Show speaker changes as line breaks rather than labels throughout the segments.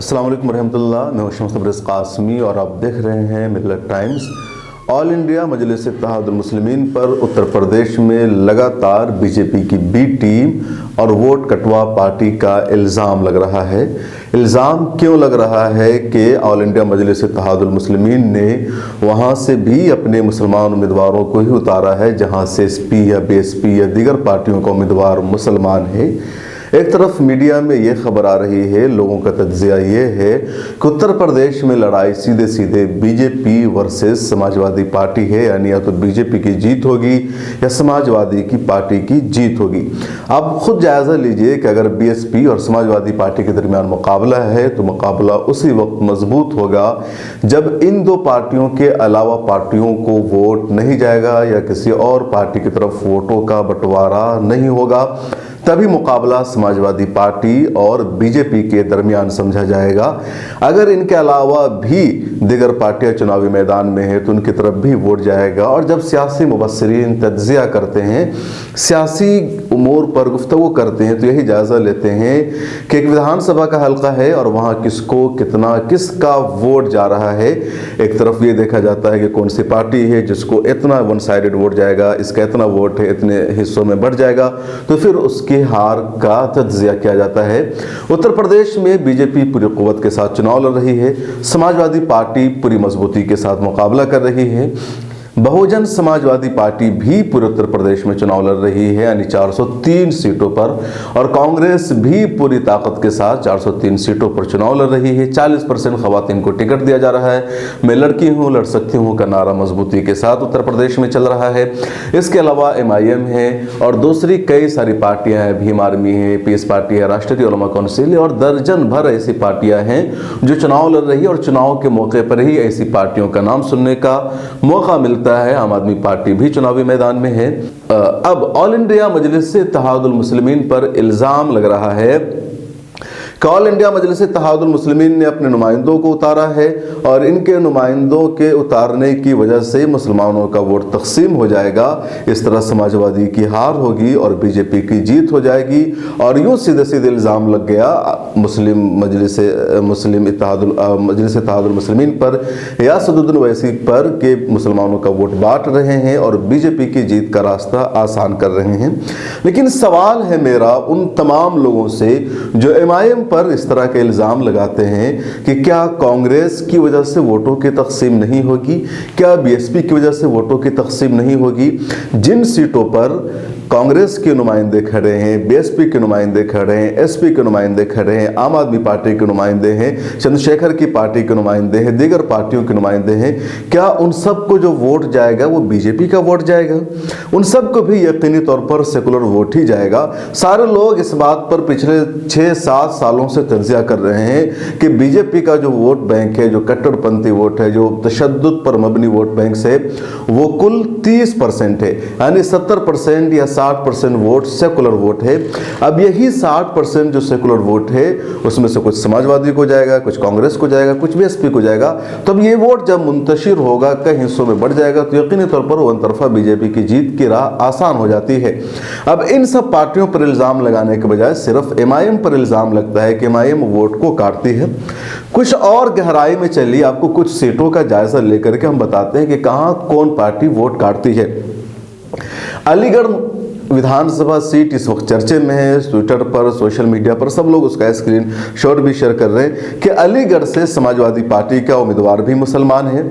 अस्सलाम वालेकुम रहमतुल्लाह। मैं शम्स तबरेज़ कासमी और आप देख रहे हैं मिल्लत टाइम्स। ऑल इंडिया मजलिस इत्तेहादुल मुस्लिमीन पर उत्तर प्रदेश में लगातार बीजेपी की बी टीम और वोट कटवा पार्टी का इल्ज़ाम लग रहा है। इल्ज़ाम क्यों लग रहा है कि ऑल इंडिया मजलिस इत्तेहादुल मुस्लिमीन ने वहाँ से भी अपने मुसलमान उम्मीदवारों को ही उतारा है जहाँ से एसपी या बीएसपी या दीगर पार्टियों का उम्मीदवार मुसलमान है। एक तरफ मीडिया में ये खबर आ रही है, लोगों का तज्जिया ये है कि उत्तर प्रदेश में लड़ाई सीधे सीधे बीजेपी वर्सेस समाजवादी पार्टी है, यानी या तो बीजेपी की जीत होगी या समाजवादी की पार्टी की जीत होगी। आप खुद जायज़ा लीजिए कि अगर बीएसपी और समाजवादी पार्टी के दरमियान मुकाबला है तो मुकाबला उसी वक्त मजबूत होगा जब इन दो पार्टियों के अलावा पार्टियों को वोट नहीं जाएगा या किसी और पार्टी की तरफ वोटों का बंटवारा नहीं होगा, तभी मुकाबला समाजवादी पार्टी और बीजेपी के दरमियान समझा जाएगा। अगर इनके अलावा भी दीगर पार्टियां चुनावी मैदान में है तो उनकी तरफ भी वोट जाएगा। और जब सियासी मुबस्सिरीन तज्जिया करते हैं, सियासी उमूर पर गुफ्तगू करते हैं, तो यही जायज़ा लेते हैं कि एक विधानसभा का हल्का है और वहाँ किसको कितना किसका वोट जा रहा है। एक तरफ ये देखा जाता है कि कौन सी पार्टी है जिसको इतना वन साइडेड वोट जाएगा, इसका इतना वोट है, इतने हिस्सों में बढ़ जाएगा, तो फिर उसकी हार का तज्जिया किया जाता है। उत्तर प्रदेश में बीजेपी पूरी कुव्वत के साथ चुनाव लड़ रही है, समाजवादी पार्टी पूरी मजबूती के साथ मुकाबला कर रही है, बहुजन समाजवादी पार्टी भी पूरे उत्तर प्रदेश में चुनाव लड़ रही है यानी 403 सीटों पर, और कांग्रेस भी पूरी ताकत के साथ 403 सीटों पर चुनाव लड़ रही है। 40% खवातीन को टिकट दिया जा रहा है। मैं लड़की हूँ लड़ सकती हूँ का नारा मजबूती के साथ उत्तर प्रदेश में चल रहा है। इसके अलावा MIM है और दूसरी कई सारी पार्टियां हैं, भीम आर्मी है, पीस पार्टी है, राष्ट्रीय उलमा काउंसिल और दर्जन भर ऐसी पार्टियां हैं जो चुनाव लड़ रही है। और चुनाव के मौके पर ही ऐसी पार्टियों का नाम सुनने का मौका मिलता है। आम आदमी पार्टी भी चुनावी मैदान में है। अब ऑल इंडिया मजलिस इत्तेहादुल मुस्लिमीन पर इल्जाम लग रहा है कि ऑल इंडिया मजलिस इत्तेहादुल मुस्लिमीन ने अपने नुमाइंदों को उतारा है और इनके नुमाइंदों के उतारने की वजह से मुसलमानों का वोट तकसीम हो जाएगा। इस तरह समाजवादी की हार होगी और बीजेपी की जीत हो जाएगी। और यूँ सीधे सीधे इल्ज़ाम लग गया मजलिस इत्तेहादुल मुस्लिमीन पर या सदुद्दीन ओवैसी पर कि मुसलमानों का वोट बांट रहे हैं और बीजेपी की जीत का रास्ता आसान कर रहे हैं। लेकिन सवाल है मेरा उन तमाम लोगों से जो MIM पर इस तरह के इल्ज़ाम लगाते हैं कि क्या कांग्रेस की वजह से वोटों की तकसीम नहीं होगी, क्या बीएसपी की वजह से वोटों की तकसीम नहीं होगी। जिन सीटों पर कांग्रेस के नुमाइंदे खड़े हैं, बीएसपी के नुमाइंदे खड़े हैं, एसपी के नुमाइंदे खड़े हैं, आम आदमी पार्टी के नुमाइंदे हैं, चंद्रशेखर की पार्टी के नुमाइंदे हैं, दीगर पार्टियों के नुमाइंदे हैं, क्या उन सबको जो वोट जाएगा वो बीजेपी का वोट जाएगा? उन सबको भी यकीनी तौर पर सेकुलर वोट ही जाएगा। सारे लोग इस बात पर पिछले 6-7 सालों से तज्जिया कर रहे हैं कि बीजेपी का जो वोट बैंक है, जो कट्टरपंथी वोट है, जो तशद्दुद पर मबनी वोट बैंक से, वो कुल 30% है, यानी 70% या 60% वोट सेकुलर वोट है। अब यही 60% जो सेकुलर वोट है उसमें से कुछ समाजवादी को जाएगा, कुछ कांग्रेस को जाएगा, कुछ बीएसपी को जाएगा। तो अब ये वोट जब मुंतशिर होगा, कई हिस्सों में बढ़ जाएगा, तो यकीनी तौर पर वन तरफा बीजेपी की जीत की राह आसान हो जाती है। अब इन सब पार्टियों पर इल्ज़ाम लगाने के बजाय सिर्फ MIM पर इल्ज़ाम लगता है कि MIM वोट को काटती है। कुछ और गहराई में चलिए, आपको कुछ सीटों का जायजा लेकर के हम बताते हैं कि कहां कौन पार्टी वोट काटती है। अलीगढ़ विधानसभा सीट इस वक्त चर्चे में है। ट्विटर पर, सोशल मीडिया पर सब लोग उसका स्क्रीन शॉट भी शेयर कर रहे हैं कि अलीगढ़ से समाजवादी पार्टी का उम्मीदवार भी मुसलमान है,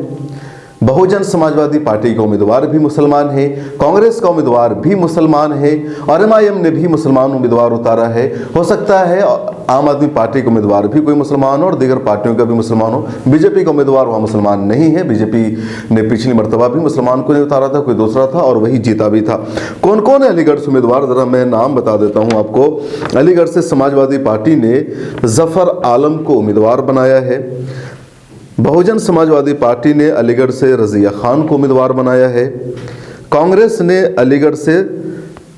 बहुजन समाजवादी पार्टी का उम्मीदवार भी मुसलमान है, कांग्रेस का उम्मीदवार भी मुसलमान है और MIM ने भी मुसलमान उम्मीदवार उतारा है। हो सकता है आम आदमी पार्टी का उम्मीदवार भी कोई मुसलमान हो और दीगर पार्टियों का भी मुसलमान हो। बीजेपी का उम्मीदवार वहाँ मुसलमान नहीं है। बीजेपी ने पिछली मरतबा भी मुसलमान को नहीं उतारा था, कोई दूसरा था और वही जीता भी था। कौन कौन है अलीगढ़ से उम्मीदवार, ज़रा मैं नाम बता देता हूँ आपको। अलीगढ़ से समाजवादी पार्टी ने जफ़र आलम को उम्मीदवार बनाया है। बहुजन समाजवादी पार्टी ने अलीगढ़ से रज़िया खान को उम्मीदवार बनाया है। कांग्रेस ने अलीगढ़ से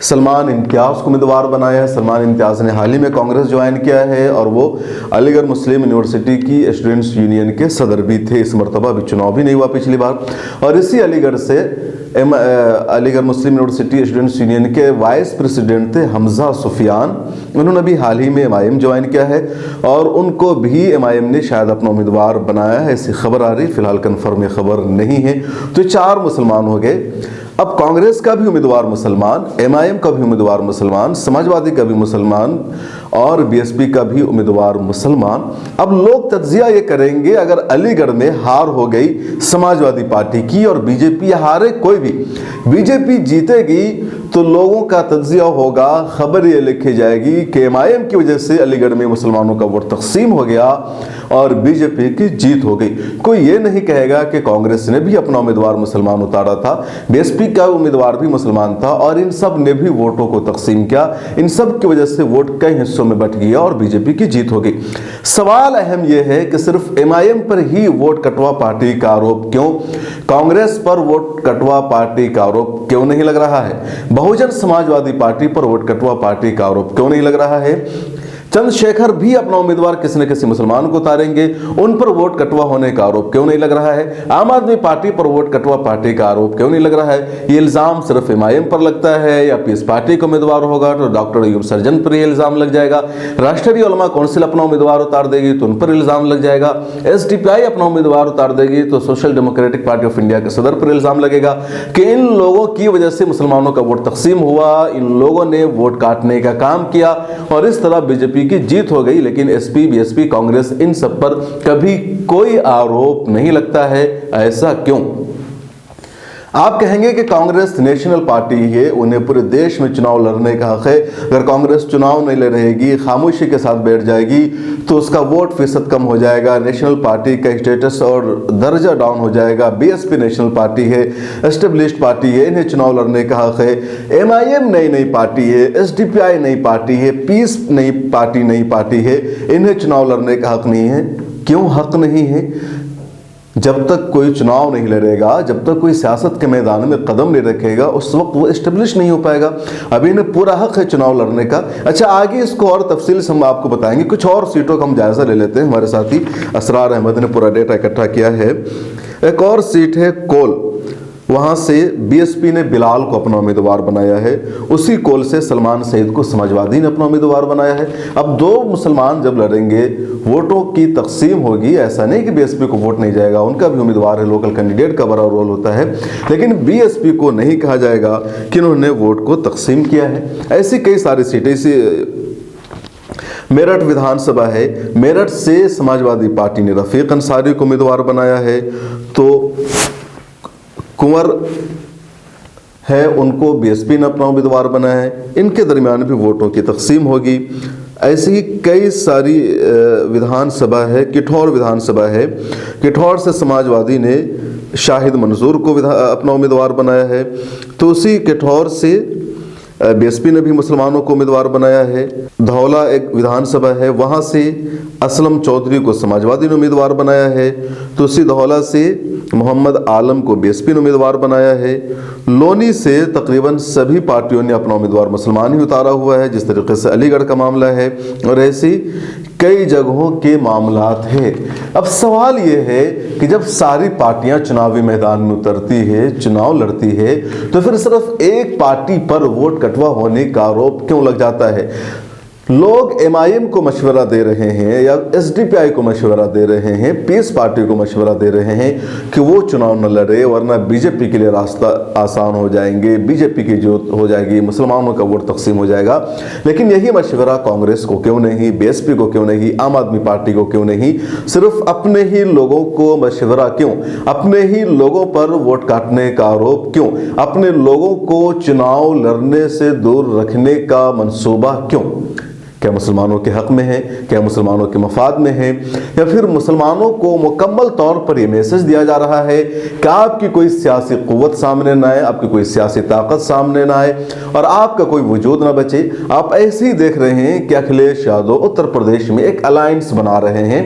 सलमान इम्तियाज़ को उम्मीदवार बनाया है। सलमान इम्तियाज़ ने हाल ही में कांग्रेस ज्वाइन किया है और वो अलीगढ़ मुस्लिम यूनिवर्सिटी की स्टूडेंट्स यूनियन के सदर भी थे। इस मरतबा भी चुनाव भी नहीं हुआ पिछली बार। और इसी अलीगढ़ से अलीगढ़ मुस्लिम यूनिवर्सिटी स्टूडेंट्स यूनियन के वाइस प्रेसिडेंट थे हमजा सुफियान। उन्होंने भी हाल ही में MIM ज्वाइन किया है और उनको भी MIM ने शायद अपना उम्मीदवार बनाया है, ऐसी खबर आ रही। फिलहाल कन्फर्म ये खबर नहीं है। तो 4 मुसलमान हो गए। अब कांग्रेस का भी उम्मीदवार मुसलमान, MIM का भी उम्मीदवार मुसलमान, समाजवादी का भी मुसलमान और BSP का भी उम्मीदवार मुसलमान। अब लोग तज्जिया ये करेंगे, अगर अलीगढ़ में हार हो गई समाजवादी पार्टी की और BJP हारे, कोई भी BJP जीतेगी तो लोगों का तज्जिया होगा, खबर ये लिखी जाएगी कि MIM की वजह से अलीगढ़ में मुसलमानों का वोट तकसीम हो गया और BJP की जीत हो गई। कोई ये नहीं कहेगा कि कांग्रेस ने भी अपना उम्मीदवार मुसलमान उतारा था, BSP का उम्मीदवार भी मुसलमान था और इन सब ने भी वोटों को तकसीम किया। इन सब की वजह से वोट कई हिस्सों में बट गया और BJP की जीत हो गई। सवाल अहम यह है कि सिर्फ MIM पर ही वोट कटवा पार्टी का आरोप क्यों, कांग्रेस पर वोट कटवा पार्टी का आरोप क्यों नहीं लग रहा है, बहुजन समाजवादी पार्टी पर वोट कटवा पार्टी का आरोप क्यों नहीं लग रहा है। चंद्रशेखर भी अपना उम्मीदवार किसी न किसी मुसलमान को उतारेंगे, उन पर वोट कटवा होने का आरोप क्यों नहीं लग रहा है। आम आदमी पार्टी पर वोट कटवा पार्टी का आरोप क्यों नहीं लग रहा है। ये इल्जाम सिर्फ MIM पर लगता है या पीस पार्टी का उम्मीदवार होगा तो डॉक्टर अयूब सर्जन पर यह इल्जाम लग जाएगा, राष्ट्रीय उलमा कौंसिल अपना उम्मीदवार उतार देगी तो उन पर इल्जाम लग जाएगा, SDPI अपना उम्मीदवार उतार देगी तो social democratic party of India के सदर पर इल्जाम लगेगा कि इन लोगों की वजह से मुसलमानों का वोट तकसीम हुआ, इन लोगों ने वोट काटने का काम किया और इस तरह BJP की जीत हो गई। लेकिन SP, BSP, कांग्रेस इन सब पर कभी कोई आरोप नहीं लगता है। ऐसा क्यों? आप कहेंगे कि कांग्रेस नेशनल पार्टी है, उन्हें पूरे देश में चुनाव लड़ने का हक है। अगर कांग्रेस चुनाव नहीं लड़ेगी, खामोशी के साथ बैठ जाएगी तो उसका वोट फीसद कम हो जाएगा, नेशनल पार्टी का स्टेटस और दर्जा डाउन हो जाएगा। BSP नेशनल पार्टी है, एस्टेब्लिश्ड पार्टी है, इन्हें चुनाव लड़ने का हक है। MIM नई पार्टी है, SDPI नई पार्टी है, पीस नई पार्टी है, इन्हें चुनाव लड़ने का हक नहीं है। क्यों हक नहीं है? जब तक कोई चुनाव नहीं लड़ेगा, जब तक कोई सियासत के मैदान में कदम नहीं रखेगा, उस वक्त वो एस्टेब्लिश नहीं हो पाएगा। अभी इन्हें पूरा हक है चुनाव लड़ने का। अच्छा, आगे इसको और तफसील से हम आपको बताएंगे। कुछ और सीटों का हम जायजा ले लेते हैं। हमारे साथी असरार अहमद ने पूरा डेटा इकट्ठा किया है। एक और सीट है कोल, वहाँ से BSP ने बिलाल को अपना उम्मीदवार बनाया है। उसी कोल से सलमान सईद को समाजवादी ने अपना उम्मीदवार बनाया है। अब 2 मुसलमान जब लड़ेंगे, वोटों की तकसीम होगी। ऐसा नहीं कि BSP को वोट नहीं जाएगा, उनका भी उम्मीदवार है, लोकल कैंडिडेट का बड़ा रोल होता है। लेकिन BSP को नहीं कहा जाएगा कि उन्होंने वोट को तकसीम किया है। ऐसी कई सारी सीटें, इसी मेरठ विधानसभा है, मेरठ से समाजवादी पार्टी ने रफीक अंसारी को उम्मीदवार बनाया है। तो कुंवर है, उनको BSP ने अपना उम्मीदवार बनाया है। इनके दरमियान भी वोटों की तकसीम होगी। ऐसी ही कई सारी विधानसभा है। किठौर विधानसभा है, किठौर से समाजवादी ने शाहिद मंजूर को अपना उम्मीदवार बनाया है। तो उसी किठौर से BSP ने भी मुसलमानों को उम्मीदवार बनाया है। धौला एक विधानसभा है, वहाँ से असलम चौधरी को समाजवादी ने उम्मीदवार बनाया है। तो उसी धौला से मोहम्मद आलम को BSP ने उम्मीदवार बनाया है। लोनी से तकरीबन सभी पार्टियों ने अपना उम्मीदवार मुसलमान ही उतारा हुआ है, जिस तरीके से अलीगढ़ का मामला है और ऐसी कई जगहों के मामलात है। अब सवाल ये है कि जब सारी पार्टियां चुनावी मैदान में उतरती है, चुनाव लड़ती है, तो फिर सिर्फ एक पार्टी पर वोट कटवा होने का आरोप क्यों लग जाता है। लोग MIM को मशवरा दे रहे हैं या SDPI को मशवरा दे रहे हैं, पीस पार्टी को मशवरा दे रहे हैं कि वो चुनाव न लड़े वरना BJP के लिए रास्ता आसान हो जाएंगे, BJP की जीत हो जाएगी, मुसलमानों का वोट तकसीम हो जाएगा। लेकिन यही मशवरा कांग्रेस को क्यों नहीं, BSP को क्यों नहीं, आम आदमी पार्टी को क्यों नहीं। सिर्फ अपने ही लोगों को मशवरा क्यों, अपने ही लोगों पर वोट काटने का आरोप क्यों, अपने लोगों को चुनाव लड़ने से दूर रखने का मंसूबा क्यों। क्या मुसलमानों के हक में है, क्या मुसलमानों के मफाद में है, या फिर मुसलमानों को मुकम्मल तौर पर यह मैसेज दिया जा रहा है कि आपकी कोई सियासी क़ुव्वत सामने ना आए, आपकी कोई सियासी ताकत सामने ना आए और आपका कोई वजूद ना बचे। आप ऐसे ही देख रहे हैं कि अखिलेश यादव उत्तर प्रदेश में एक अलायंस बना रहे हैं।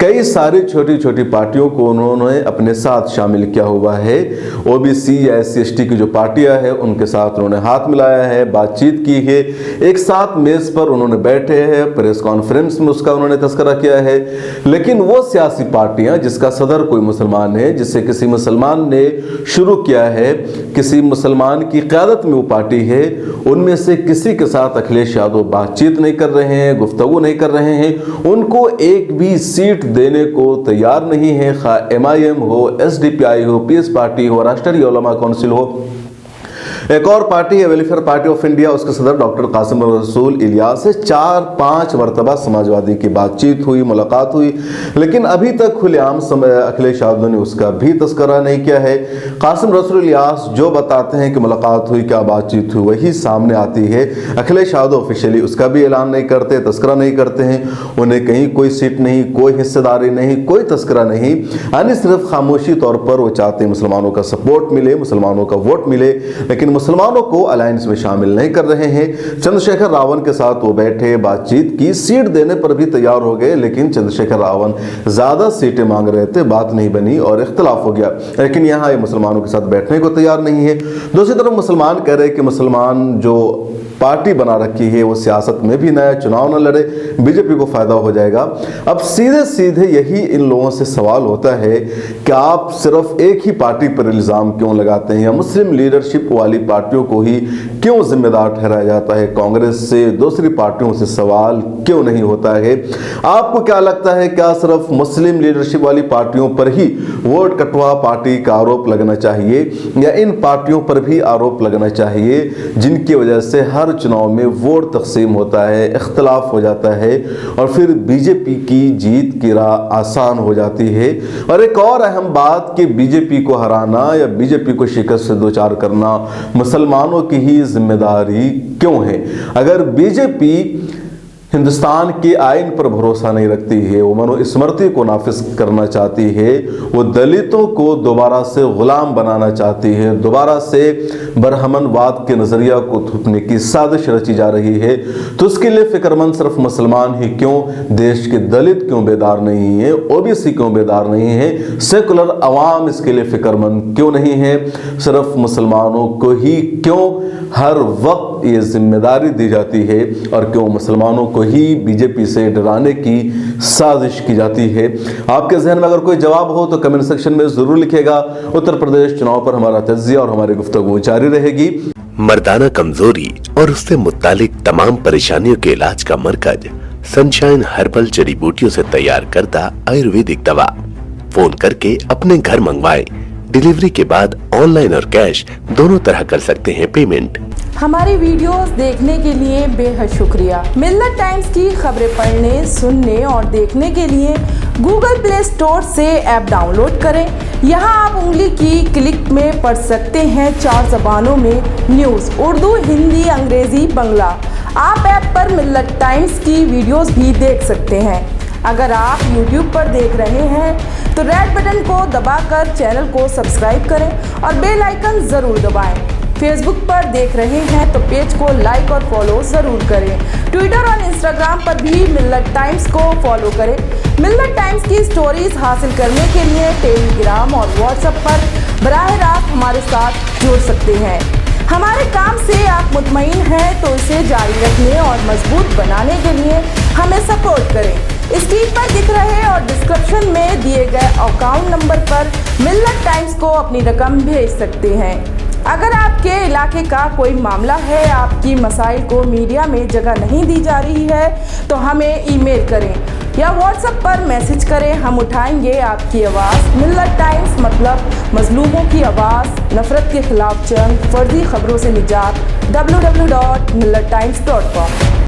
कई सारी छोटी छोटी पार्टियों को उन्होंने अपने साथ शामिल किया हुआ है। ओबीसी या SC/ST की जो पार्टियां हैं उनके साथ उन्होंने हाथ मिलाया है, बातचीत की है, एक साथ मेज पर उन्होंने बैठे हैं, प्रेस कॉन्फ्रेंस में उसका उन्होंने तस्करा किया है। लेकिन वो सियासी पार्टियां जिसका सदर कोई मुसलमान है, जिसे किसी मुसलमान ने शुरू किया है, किसी मुसलमान की क़यादत में वो पार्टी है, उनमें से किसी के साथ अखिलेश यादव बातचीत नहीं कर रहे हैं, गुफ्तगू नहीं कर रहे हैं, उनको एक भी सीट देने को तैयार नहीं है। खा MIM हो, SDPI हो, PS पार्टी हो, राष्ट्रीय उलमा काउंसिल हो, एक और पार्टी है वेलफेयर पार्टी ऑफ इंडिया, उसके सदर डॉक्टर कासिम रसूल इलियास से 4-5 मरतबा समाजवादी की बातचीत हुई, मुलाकात हुई, लेकिन अभी तक खुलेआम अखिलेश यादव ने उसका भी तस्करा नहीं किया है। कासिम रसूल इलियास जो बताते हैं कि मुलाकात हुई, क्या बातचीत हुई, वही सामने आती है। अखिलेश यादव ऑफिशियली उसका भी ऐलान नहीं करते, तस्करा नहीं करते हैं। उन्हें कहीं कोई सीट नहीं, कोई हिस्सेदारी नहीं, कोई तस्करा नहीं, यानी सिर्फ खामोशी तौर पर वो चाहते हैं मुसलमानों का सपोर्ट मिले, मुसलमानों का वोट मिले, लेकिन मुसलमानों को अलायंस में शामिल नहीं कर रहे हैं। चंद्रशेखर रावण के साथ वो बैठे, बातचीत की, सीट देने पर भी तैयार हो गए, लेकिन चंद्रशेखर रावण ज्यादा सीटें मांग रहे थे, बात नहीं बनी और इख्तिलाफ हो गया। लेकिन यहाँ ये मुसलमानों के साथ बैठने को तैयार नहीं है। दूसरी तरफ मुसलमान कह रहे हैं कि मुसलमान जो पार्टी बना रखी है वो सियासत में भी नया चुनाव न लड़े, बीजेपी को फायदा हो जाएगा। अब सीधे सीधे यही इन लोगों से सवाल होता है कि आप सिर्फ एक ही पार्टी पर इल्जाम क्यों लगाते हैं, या मुस्लिम लीडरशिप वाली पार्टियों को ही क्यों जिम्मेदार ठहराया जाता है, कांग्रेस से, दूसरी पार्टियों से सवाल क्यों नहीं होता है? आपको क्या लगता है, क्या सिर्फ मुस्लिम लीडरशिप वाली पार्टियों पर ही वोट कटवा पार्टी का आरोप लगना चाहिए, या इन पार्टियों पर भी आरोप लगना चाहिए जिनकी वजह से हर चुनाव में वोट तकसीम होता है, इख्तिलाफ हो जाता है और फिर बीजेपी की जीत की राह आसान हो जाती है? और एक और अहम बात कि बीजेपी को हराना या बीजेपी को शिकस्त से दो चार करना मुसलमानों की ही जिम्मेदारी क्यों है? अगर बीजेपी हिंदुस्तान के आइन पर भरोसा नहीं रखती है, वो मनुस्मृति को नाफिज करना चाहती है, वो दलितों को दोबारा से गुलाम बनाना चाहती है, दोबारा से बरहमनवाद के नज़रिया को थोपने की साजिश रची जा रही है, तो उसके लिए फिक्रमंद सिर्फ मुसलमान ही क्यों, देश के दलित क्यों बेदार नहीं है, ओबीसी क्यों बेदार नहीं है, सेकुलर अवाम इसके लिए फिक्रमंद क्यों नहीं है? सिर्फ मुसलमानों को ही क्यों हर वक्त ये जिम्मेदारी दी जाती है और क्यों मुसलमानों को ही बीजेपी से डराने की साजिश की जाती है? आपके जहन में अगर कोई जवाब हो तो कमेंट सेक्शन में जरूर लिखेगा। उत्तर प्रदेश चुनाव पर हमारा तज्जिया और हमारी गुफ्तगू जारी रहेगी।
मर्दाना कमजोरी और उससे मुत्तालिक तमाम परेशानियों के इलाज का मरकज सनशाइन हर्बल जड़ी बूटियों से तैयार करता आयुर्वेदिक दवा। फोन करके अपने घर मंगवाएं। डिलीवरी के बाद ऑनलाइन और कैश दोनों तरह कर सकते हैं पेमेंट।
हमारी वीडियोस देखने के लिए बेहद शुक्रिया। मिल्लत टाइम्स की खबरें पढ़ने, सुनने और देखने के लिए गूगल प्ले स्टोर से ऐप डाउनलोड करें। यहाँ आप उंगली की क्लिक में पढ़ सकते हैं 4 ज़बानों में न्यूज़, उर्दू, हिंदी, अंग्रेजी, बांग्ला। आप ऐप पर मिल्लत टाइम्स की वीडियोस भी देख सकते हैं। अगर आप YouTube पर देख रहे हैं तो रेड बटन को दबाकर चैनल को सब्सक्राइब करें और बेल आइकन ज़रूर दबाएं। फेसबुक पर देख रहे हैं तो पेज को लाइक और फॉलो ज़रूर करें। ट्विटर और इंस्टाग्राम पर भी मिल्लत टाइम्स को फॉलो करें। मिल्लत टाइम्स की स्टोरीज हासिल करने के लिए टेलीग्राम और व्हाट्सएप पर बराह रास्त हमारे साथ जुड़ सकते हैं। हमारे काम से आप मुतमईन हैं तो इसे जारी रखने और मजबूत बनाने के लिए हमें सपोर्ट करें। स्क्रीन पर दिख रहे और डिस्क्रिप्शन में दिए गए अकाउंट नंबर पर मिल्लत टाइम्स को अपनी रकम भेज सकते हैं। अगर आपके इलाके का कोई मामला है, आपकी मसाइल को मीडिया में जगह नहीं दी जा रही है, तो हमें ईमेल करें या व्हाट्सएप पर मैसेज करें। हम उठाएंगे आपकी आवाज़। मिल्लत टाइम्स मतलब मजलूमों की आवाज़, नफरत के खिलाफ जंग, फर्जी खबरों से निजात। www.millattimes.com